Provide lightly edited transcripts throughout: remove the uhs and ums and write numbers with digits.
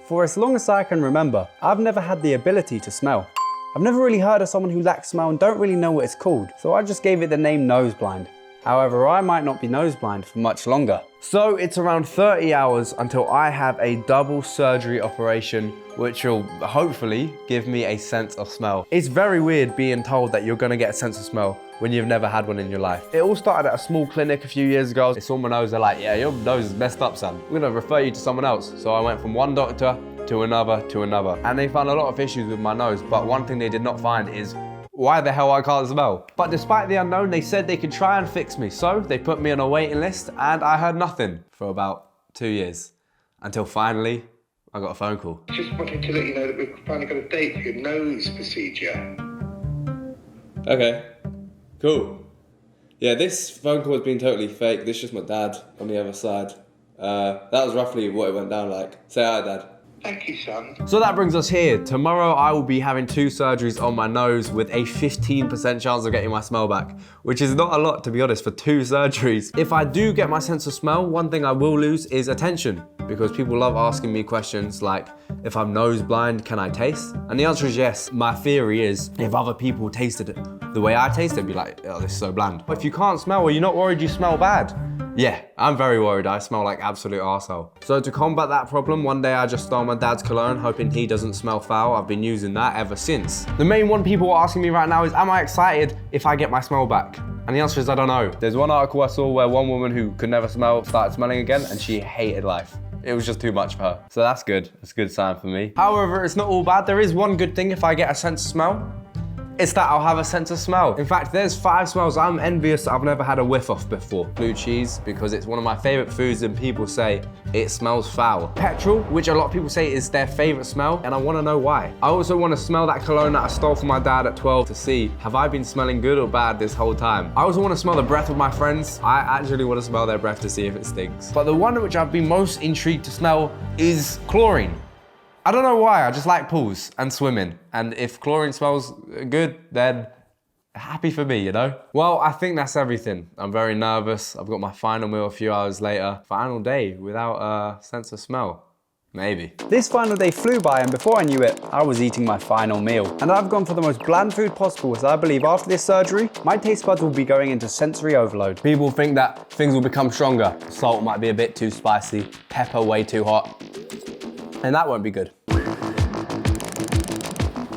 For as long as I can remember, I've never had the ability to smell. I've never really heard of someone who lacks smell and don't really know what it's called, so I just gave it the name nose blind. However, I might not be nose blind for much longer. So it's around 30 hours until I have a double surgery operation, which will hopefully give me a sense of smell. It's very weird being told that you're gonna get a sense of smell when you've never had one in your life. It all started at a small clinic a few years ago. They saw my nose, they're like, yeah, your nose is messed up, son. We're gonna refer you to someone else. So I went from one doctor to another to another. And they found a lot of issues with my nose, but one thing they did not find is why the hell I can't smell. But despite the unknown, they said they could try and fix me. So they put me on a waiting list and I heard nothing for about 2 years. Until finally, I got a phone call. Just wanted to let you know that we've finally got a date for your nose procedure. Okay, cool. Yeah, this phone call has been totally fake. This is just my dad on the other side. That was roughly what it went down like. Say hi, Dad. Thank you, son. So that brings us here. Tomorrow I will be having 2 surgeries on my nose with a 15% chance of getting my smell back, which is not a lot, to be honest, for 2 surgeries. If I do get my sense of smell, one thing I will lose is attention, because people love asking me questions like, if I'm nose blind, can I taste? And the answer is yes. My theory is if other people tasted it the way I taste it, they'd be like, oh, this is so bland. If you can't smell, well, you're not worried you smell bad. Yeah, I'm very worried. I smell like absolute arsehole. So to combat that problem, one day I just stole my dad's cologne, hoping he doesn't smell foul. I've been using that ever since. The main one people are asking me right now is, am I excited if I get my smell back? And the answer is, I don't know. There's one article I saw where one woman who could never smell started smelling again and she hated life. It was just too much for her. So that's good. It's a good sign for me. However, it's not all bad. There is one good thing if I get a sense of smell. It's that I'll have a sense of smell. In fact, there's 5 smells I'm envious I've never had a whiff of before. Blue cheese, because it's one of my favorite foods and people say it smells foul. Petrol, which a lot of people say is their favorite smell, and I wanna know why. I also wanna smell that cologne that I stole from my dad at 12 to see, have I been smelling good or bad this whole time? I also wanna smell the breath of my friends. I actually wanna smell their breath to see if it stinks. But the one which I've been most intrigued to smell is chlorine. I don't know why, I just like pools and swimming. And if chlorine smells good, then happy for me, you know? Well, I think that's everything. I'm very nervous. I've got my final meal a few hours later. Final day without a sense of smell. Maybe. This final day flew by and before I knew it, I was eating my final meal. And I've gone for the most bland food possible as I believe after this surgery, my taste buds will be going into sensory overload. People think that things will become stronger. Salt might be a bit too spicy, pepper way too hot. And that won't be good.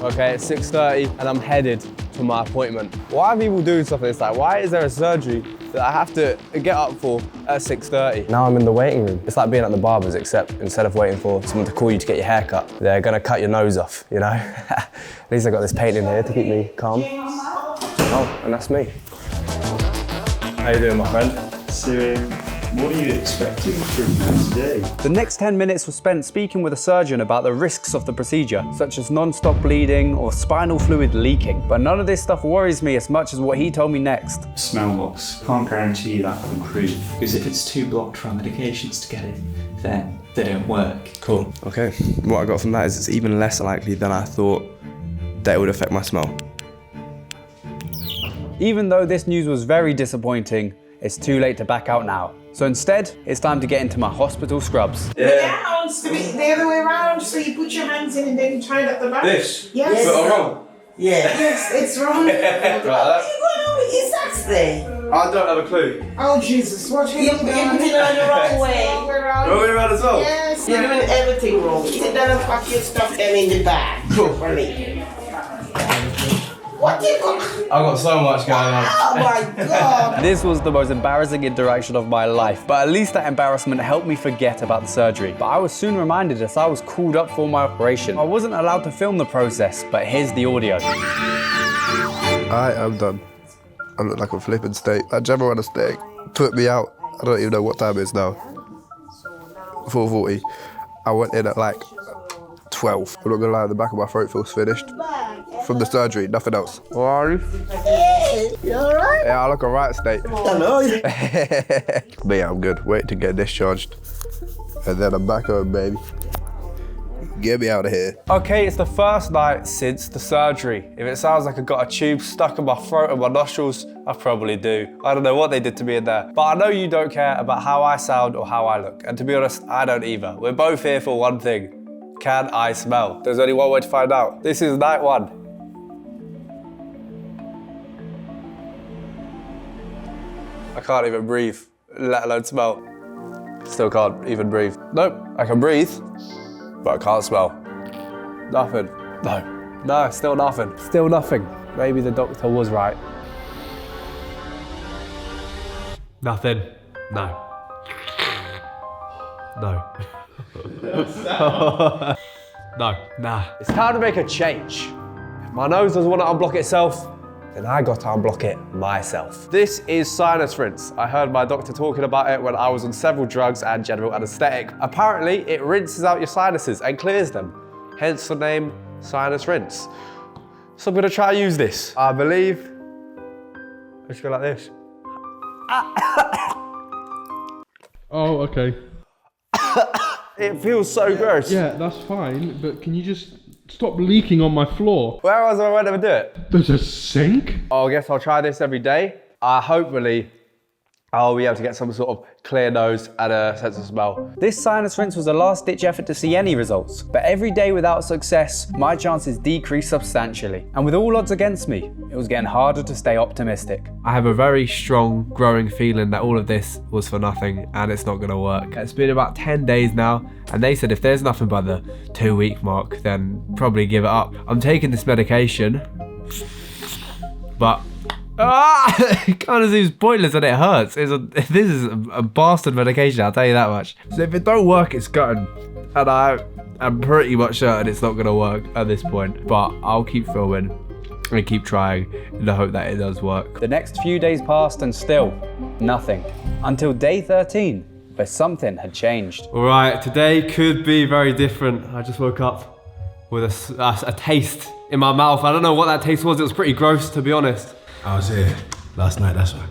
Okay, it's 6:30 and I'm headed to my appointment. Why are people doing stuff like this? Like, why is there a surgery that I have to get up for at 6:30? Now I'm in the waiting room. It's like being at the barber's, except instead of waiting for someone to call you to get your hair cut, they're gonna cut your nose off, you know? At least I got this painting here to keep me calm. Oh, and that's me. How you doing, my friend? So, what are you expecting from me today? The next 10 minutes was spent speaking with a surgeon about the risks of the procedure, such as non-stop bleeding or spinal fluid leaking. But none of this stuff worries me as much as what he told me next. Smell box. Can't guarantee that will improve, because if it's too blocked from medications to get in, then they don't work. Cool, okay. What I got from that is it's even less likely than I thought that it would affect my smell. Even though this news was very disappointing, it's too late to back out now. So instead, it's time to get into my hospital scrubs. Yeah, it's the other way around. So you put your hands in and then you tie it up the back. This? Yes. But I'm wrong. Yeah. Yes, it's wrong. Like that. Is that there? I don't have a clue. Oh Jesus, what have you done? You're putting it on the wrong way. Wrong way around. Wrong way around as well? Yes. You're doing everything wrong. Sit down and pack your stuff them in the bag. Properly. What you got? I've got so much going on. Oh my God. This was the most embarrassing interaction of my life, but at least that embarrassment helped me forget about the surgery. But I was soon reminded as I was called up for my operation. I wasn't allowed to film the process, but here's the audio. I am done. I look like a flipping steak. That Gemma on a steak put me out. I don't even know what time it is now. 4:40. I went in at like 12. I'm not gonna lie, the back of my throat feels finished. From the surgery, nothing else. You alright? Yeah, I look a right state. Hello. But yeah, I'm good. Wait to get discharged. And then I'm back home, baby. Get me out of here. Okay, it's the first night since the surgery. If it sounds like I got a tube stuck in my throat and my nostrils, I probably do. I don't know what they did to me in there. But I know you don't care about how I sound or how I look. And to be honest, I don't either. We're both here for one thing. can I smell? There's only one way to find out. This is night 1. I can't even breathe, let alone smell. Still can't even breathe. Nope, I can breathe, but I can't smell. Nothing. No, still nothing. Still nothing. Maybe the doctor was right. Nothing. No. No. No. Nah. It's time to make a change. If my nose doesn't want to unblock itself, then I got to unblock it myself. This is Sinus Rinse. I heard my doctor talking about it when I was on several drugs and general anesthetic. Apparently, it rinses out your sinuses and clears them. Hence the name Sinus Rinse. So I'm gonna try use this. I believe, I just go like this. Oh, okay. It feels so gross. Yeah, that's fine, but can you just stop leaking on my floor? Where else am I meant to do it? There's a sink? Oh, I guess I'll try this every day. Hopefully, I'll be able to get some sort of clear nose and a sense of smell. This sinus rinse was a last-ditch effort to see any results, but every day without success, my chances decreased substantially. And with all odds against me, it was getting harder to stay optimistic. I have a very strong, growing feeling that all of this was for nothing and it's not gonna work. It's been about 10 days now, and they said if there's nothing by the 2-week mark, then probably give it up. I'm taking this medication, but it kind of seems pointless and it hurts. This is a bastard medication, I'll tell you that much. So if it don't work, it's gutting. And I'm pretty much certain it's not gonna work at this point, but I'll keep filming and keep trying in the hope that it does work. The next few days passed and still nothing. Until day 13, where something had changed. All right, today could be very different. I just woke up with a taste in my mouth. I don't know what that taste was. It was pretty gross, to be honest. I was here last night, that's why.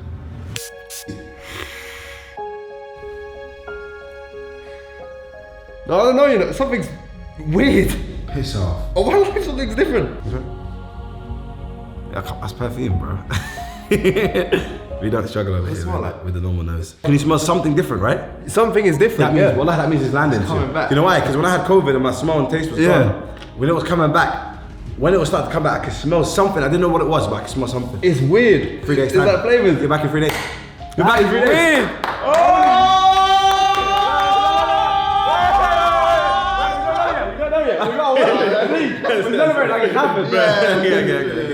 No, I don't know, you know, something's weird. Piss off. Oh, my life, something's different. That's perfume, bro. We don't struggle over here like, with the normal nose. Can you smell something different, right? Something is different, That means, well, that means it's landing. coming back. You know why? Because when I had COVID and my smell and taste was gone, when it was coming back, when it was starting to come back, I could smell something. I didn't know what it was, but I could smell something. It's weird. 3 days Is time. that flavors? You're back in 3 days. You're back in 3 days. Weird.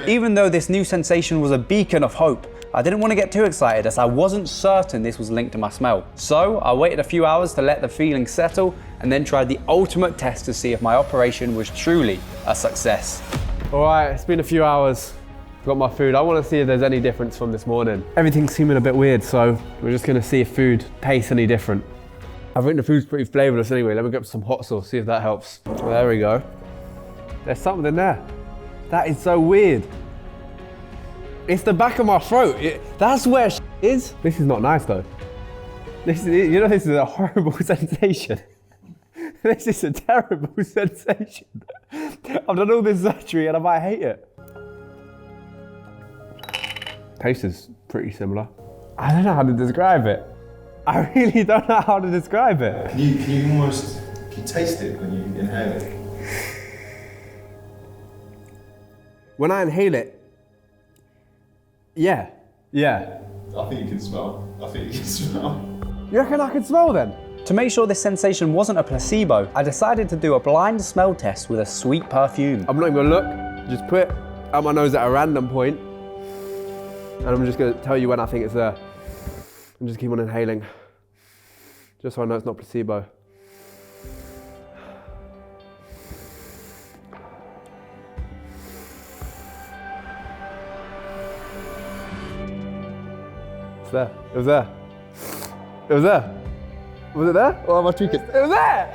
Even though this new sensation was a beacon of hope, I didn't want to get too excited as I wasn't certain this was linked to my smell. So I waited a few hours to let the feeling settle and then tried the ultimate test to see if my operation was truly a success. All right, it's been a few hours. I've got my food. I want to see if there's any difference from this morning. Everything's seeming a bit weird, so we're just going to see if food tastes any different. I think the food's pretty flavorless anyway. Let me get some hot sauce, see if that helps. Well, there we go. There's something in there. That is so weird. It's the back of my throat. That's where is. This is not nice though. This is a horrible sensation. This is a terrible sensation. I've done all this surgery and I might hate it. Taste is pretty similar. I don't know how to describe it. I really don't know how to describe it. Can you almost taste it when you inhale it? When I inhale it, yeah. I think you can smell. You reckon I can smell then? To make sure this sensation wasn't a placebo, I decided to do a blind smell test with a sweet perfume. I'm not even gonna look, just put it out my nose at a random point, and I'm just gonna tell you when I think it's there. And just keep on inhaling, just so I know it's not placebo. It's there, it was there. It was there. Was it there? Or am I tweaking? It was there!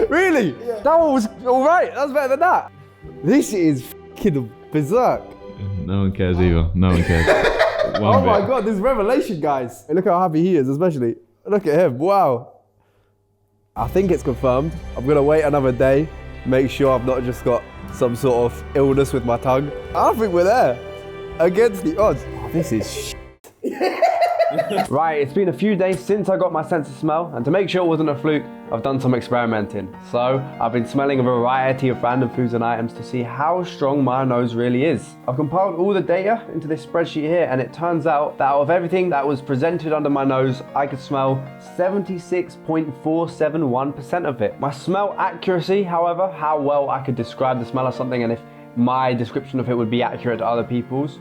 Really? Yeah. That one was all right. That was better than that. This is f***ing berserk. No one cares either. No one cares. Oh my God, this revelation, guys. Look how happy he is, especially. Look at him, wow. I think it's confirmed. I'm gonna wait another day, make sure I've not just got some sort of illness with my tongue. I think we're there, against the odds. Oh, this is shit. Right, it's been a few days since I got my sense of smell, and to make sure it wasn't a fluke, I've done some experimenting. So I've been smelling a variety of random foods and items to see how strong my nose really is. I've compiled all the data into this spreadsheet here, and it turns out that out of everything that was presented under my nose, I could smell 76.471% of it. My smell accuracy, however, how well I could describe the smell of something and if my description of it would be accurate to other people's,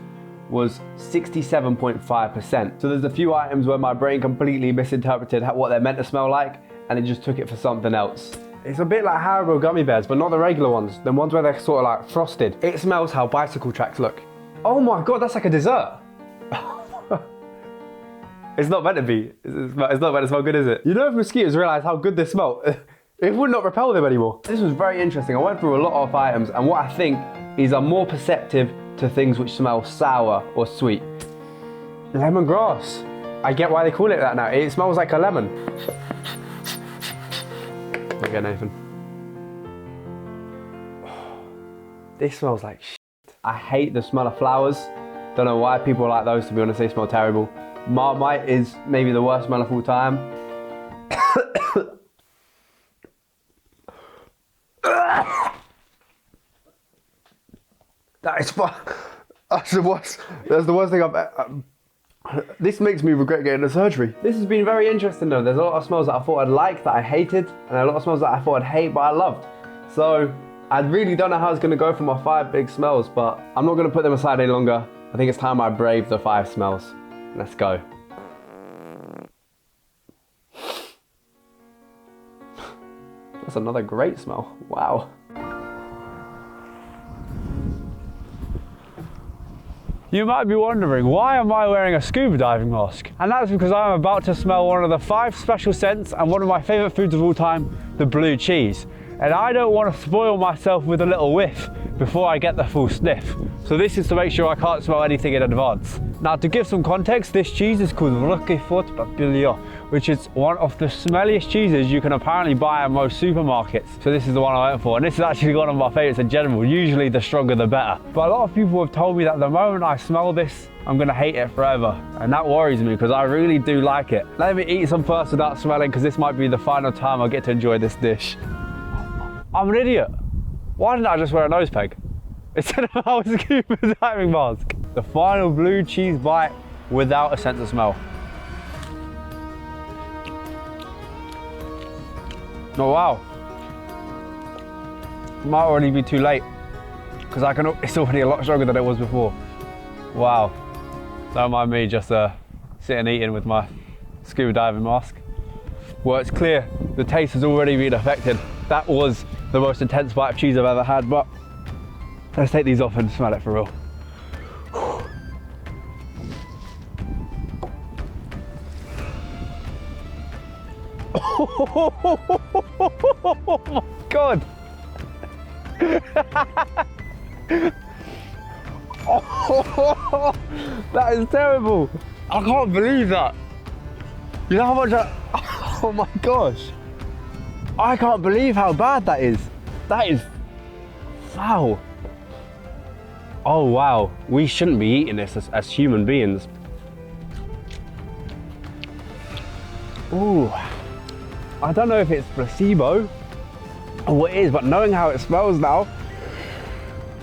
was 67.5%. So there's a few items where my brain completely misinterpreted what they're meant to smell like, and it just took it for something else. It's a bit like Haribo gummy bears, but not the regular ones, the ones where they're sort of like frosted. It smells how bicycle tracks look. Oh my God, that's like a dessert. It's not meant to be. It's not meant to smell good, is it? You know, if mosquitoes realize how good they smell, it would not repel them anymore. This was very interesting. I went through a lot of items, and what I think is I'm more perceptive to things which smell sour or sweet. Lemongrass. I get why they call it that now. It smells like a lemon. Okay, Nathan. This smells like shit. I hate the smell of flowers. Don't know why people like those, to be honest, they smell terrible. Marmite is maybe the worst smell of all time. That's the worst thing I've... This makes me regret getting the surgery. This has been very interesting though. There's a lot of smells that I thought I'd like that I hated, and a lot of smells that I thought I'd hate but I loved. So I really don't know how it's gonna go for my 5 big smells, but I'm not gonna put them aside any longer. I think it's time I brave the 5 smells. Let's go. That's another great smell. Wow. You might be wondering, why am I wearing a scuba diving mask? And that's because I'm about to smell one of the 5 special scents and one of my favorite foods of all time, the blue cheese. And I don't want to spoil myself with a little whiff before I get the full sniff. So this is to make sure I can't smell anything in advance. Now, to give some context, this cheese is called Roquefort Papillon, which is one of the smelliest cheeses you can apparently buy at most supermarkets. So this is the one I went for, and this is actually one of my favorites in general. Usually the stronger the better. But a lot of people have told me that the moment I smell this, I'm gonna hate it forever. And that worries me because I really do like it. Let me eat some first without smelling, because this might be the final time I get to enjoy this dish. I'm an idiot. Why didn't I just wear a nose peg instead of a scuba diving mask? The final blue cheese bite without a sense of smell. Oh wow. Might already be too late because it's already a lot stronger than it was before. Wow. Don't mind me just sitting eating with my scuba diving mask. Well, it's clear the taste has already been affected. That was the most intense bite of cheese I've ever had, but let's take these off and smell it for real. Oh my God. Oh, that is terrible. I can't believe that. You know how much oh my gosh. I can't believe how bad that is. That is, wow. Oh wow, we shouldn't be eating this as human beings. Ooh, I don't know if it's placebo or what it is, but knowing how it smells now,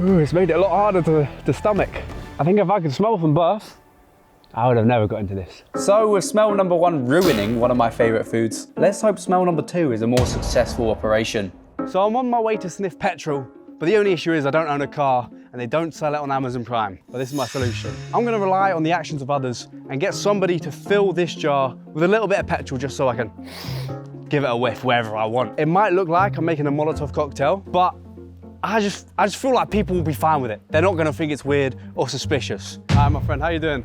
ooh, it's made it a lot harder to stomach. I think if I could smell from birth, I would have never got into this. So with smell number 1 ruining one of my favourite foods, let's hope smell number 2 is a more successful operation. So I'm on my way to sniff petrol, but the only issue is I don't own a car and they don't sell it on Amazon Prime. But this is my solution. I'm gonna rely on the actions of others and get somebody to fill this jar with a little bit of petrol just so I can give it a whiff wherever I want. It might look like I'm making a Molotov cocktail, but I just feel like people will be fine with it. They're not gonna think it's weird or suspicious. Hi, my friend, how you doing?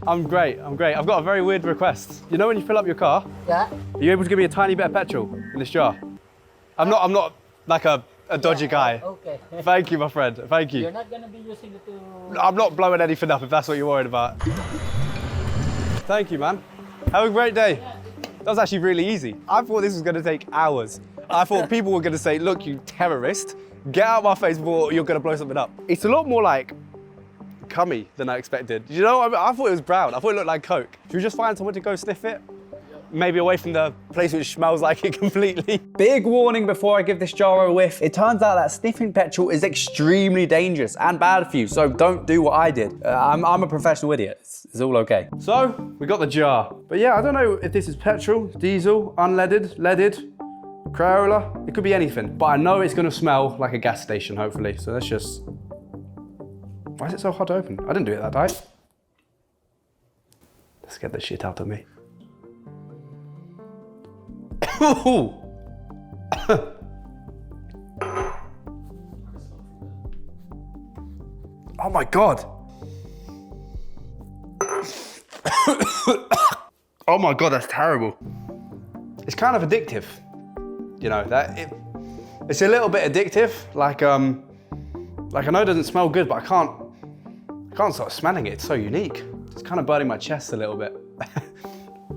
I'm great, I'm great. I've got a very weird request. You know when you fill up your car? Yeah. Are you able to give me a tiny bit of petrol in this jar? I'm not like a dodgy guy. Okay. Thank you, my friend, thank you. You're not gonna be using it to... I'm not blowing anything up if that's what you're worried about. Thank you, man. Have a great day. That was actually really easy. I thought this was gonna take hours. I thought people were gonna say, look, you terrorist, get out of my face before you're gonna blow something up. It's a lot more like cummy than I expected. You know, I thought it was brown. I thought it looked like Coke. Should we just find someone to go sniff it? maybe away from the place which smells like it completely. Big warning before I give this jar a whiff. It turns out that sniffing petrol is extremely dangerous and bad for you, so don't do what I did. I'm a professional idiot. It's all okay. So, we got the jar. But yeah, I don't know if this is petrol, diesel, unleaded, leaded, Crayola. It could be anything. But I know it's gonna smell like a gas station, hopefully. So let's just... Why is it so hard to open? I didn't do it that tight. Let's get the shit out of me. Oh my God. Oh my God, that's terrible. It's kind of addictive. You know, it's a little bit addictive. Like I know it doesn't smell good, but I can't stop smelling it. It's so unique. It's kind of burning my chest a little bit.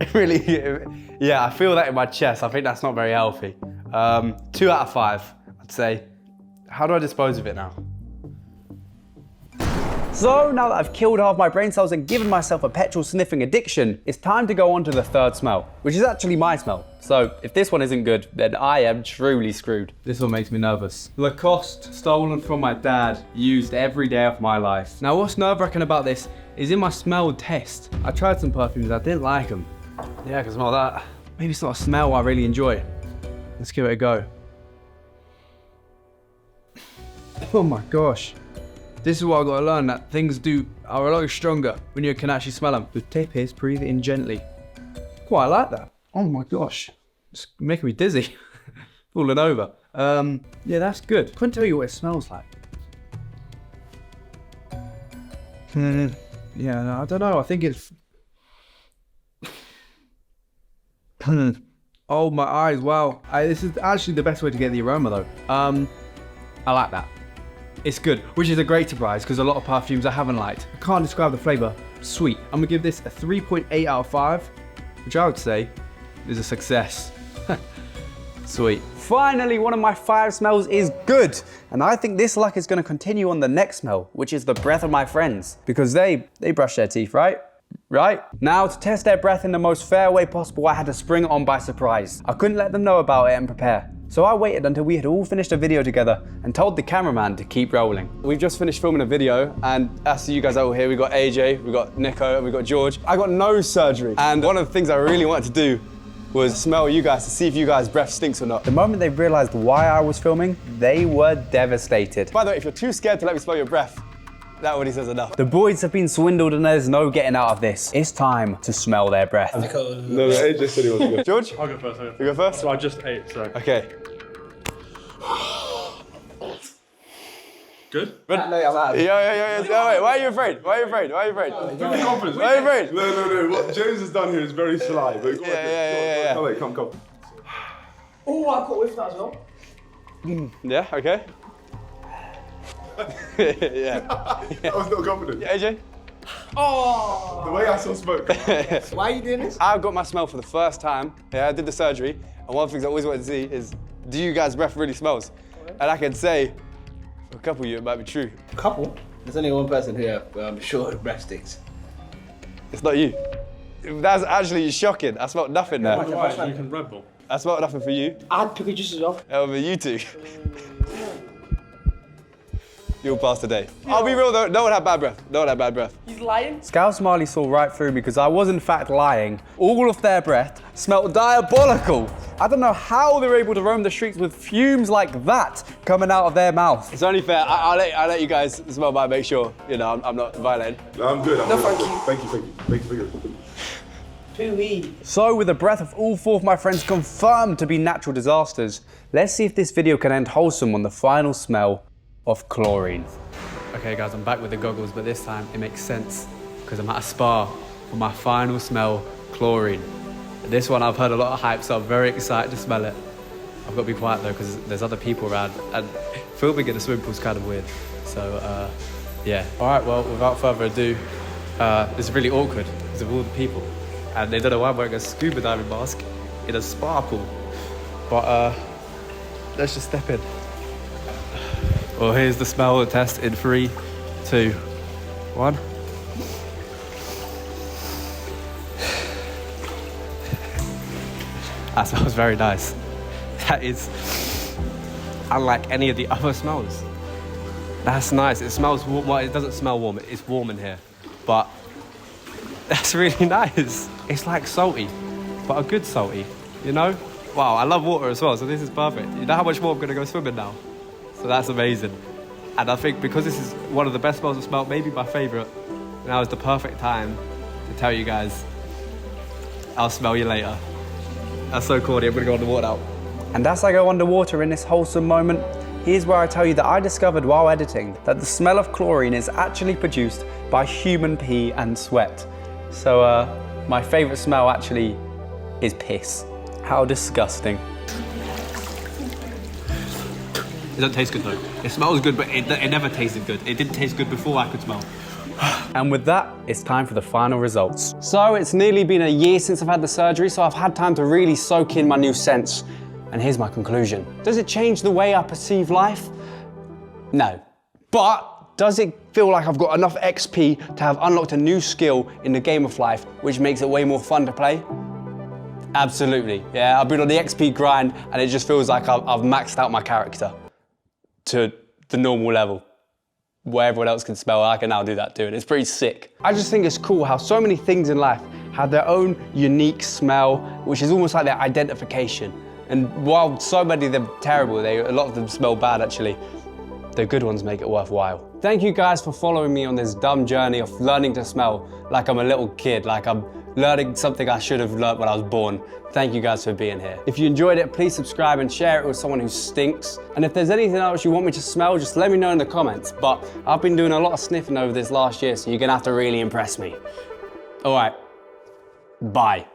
It really, yeah, I feel that in my chest. I think that's not very healthy. 2 out of 5, I'd say. How do I dispose of it now? So now that I've killed half my brain cells and given myself a petrol sniffing addiction, it's time to go on to the third smell, which is actually my smell. So if this one isn't good, then I am truly screwed. This one makes me nervous. Lacoste, stolen from my dad, used every day of my life. Now what's nerve-wracking about this is in my smell test, I tried some perfumes, I didn't like them. Yeah, I can smell that. Maybe it's not a smell I really enjoy. Let's give it a go. Oh my gosh. This is what I've got to learn, that things are a lot stronger when you can actually smell them. The tip is breathe it in gently. Quite like that. Oh my gosh. It's making me dizzy. Falling over. Yeah, that's good. Couldn't tell you what it smells like. Yeah, no, I don't know. I think it's... Oh, my eyes, wow. This is actually the best way to get the aroma though. I like that. It's good, which is a great surprise because a lot of perfumes I haven't liked. I can't describe the flavor. Sweet. I'm gonna give this a 3.8 out of 5, which I would say is a success. Sweet. Finally, one of my 5 smells is good. And I think this luck is gonna continue on the next smell, which is the breath of my friends. Because they brush their teeth, right? Right? Now, to test their breath in the most fair way possible, I had to spring it on by surprise. I couldn't let them know about it and prepare. So I waited until we had all finished a video together and told the cameraman to keep rolling. We've just finished filming a video, and as you guys are all here, we got AJ, we got Nico, and we got George. I got nose surgery, and one of the things I really wanted to do was smell you guys to see if you guys' breath stinks or not. The moment they realized why I was filming, they were devastated. By the way, if you're too scared to let me smell your breath, that already says enough. The boys have been swindled and there's no getting out of this. It's time to smell their breath. No, AJ said he wants to go. George? I'll go first. You go first? So I just ate, so. Okay. Good? Yeah. Wait, why are you afraid? Why are you afraid? Give me confidence. Why are you afraid? No. What James has done here is very sly. But Yeah. Come, wait, come. Oh, I've got with that as well. Yeah, okay. Yeah. I was not confident. Yeah, AJ? Oh! The way I saw smoke. Why are you doing this? I got my smell for the first time. Yeah, I did the surgery. And one of the things I always wanted to see is, do you guys' breath really smells? And I can say, for a couple of you, it might be true. Couple? There's only one person here, I'm sure breath stinks. It's not you. That's actually shocking. I smelled nothing there. Why? You can Red Bull. I smelled nothing for you. I had pickle juice as well. That would be you two. You'll pass today. I'll be real though, no one had bad breath. No one had bad breath. He's lying. Scout Smiley saw right through me because I was in fact lying. All of their breath smelled diabolical. I don't know how they were able to roam the streets with fumes like that coming out of their mouth. It's only fair, I'll let you guys smell mine, make sure, you know, I'm not violating. No, I'm good. Thank you. Thank you. Pooey. So with the breath of all 4 of my friends confirmed to be natural disasters, let's see if this video can end wholesome on the final smell of chlorine. Okay guys, I'm back with the goggles, but this time it makes sense because I'm at a spa for my final smell, chlorine. This one I've heard a lot of hype, so I'm very excited to smell it. I've got to be quiet though because there's other people around and filming in a swimming pool is kind of weird. So yeah. All right, well, without further ado, it's really awkward because of all the people. And they don't know why I'm wearing a scuba diving mask in a spa pool. But let's just step in. Well, here's the smell test in 3, 2, 1. That smells very nice. That is unlike any of the other smells. That's nice. It smells warm. Well, it doesn't smell warm. It's warm in here. But that's really nice. It's like salty, but a good salty, you know? Wow, I love water as well, so this is perfect. You know how much more I'm gonna go swimming now? So that's amazing. And I think because this is one of the best smells I've smelled, maybe my favorite, now is the perfect time to tell you guys, I'll smell you later. That's so corny, I'm gonna go underwater now. And as I go underwater in this wholesome moment, here's where I tell you that I discovered while editing that the smell of chlorine is actually produced by human pee and sweat. So my favorite smell actually is piss. How disgusting. It doesn't taste good though. It smells good, but it never tasted good. It didn't taste good before I could smell. And with that, it's time for the final results. So it's nearly been a year since I've had the surgery, so I've had time to really soak in my new sense. And here's my conclusion. Does it change the way I perceive life? No. But does it feel like I've got enough XP to have unlocked a new skill in the game of life, which makes it way more fun to play? Absolutely. Yeah, I've been on the XP grind and it just feels like I've maxed out my character to the normal level. Where everyone else can smell, I can now do that too, and it's pretty sick. I just think it's cool how so many things in life have their own unique smell, which is almost like their identification. And while so many of them are terrible, a lot of them smell bad actually, the good ones make it worthwhile. Thank you guys for following me on this dumb journey of learning to smell like I'm a little kid, like I'm learning something I should have learned when I was born. Thank you guys for being here. If you enjoyed it, please subscribe and share it with someone who stinks. And if there's anything else you want me to smell, just let me know in the comments. But I've been doing a lot of sniffing over this last year, so you're gonna have to really impress me. All right, bye.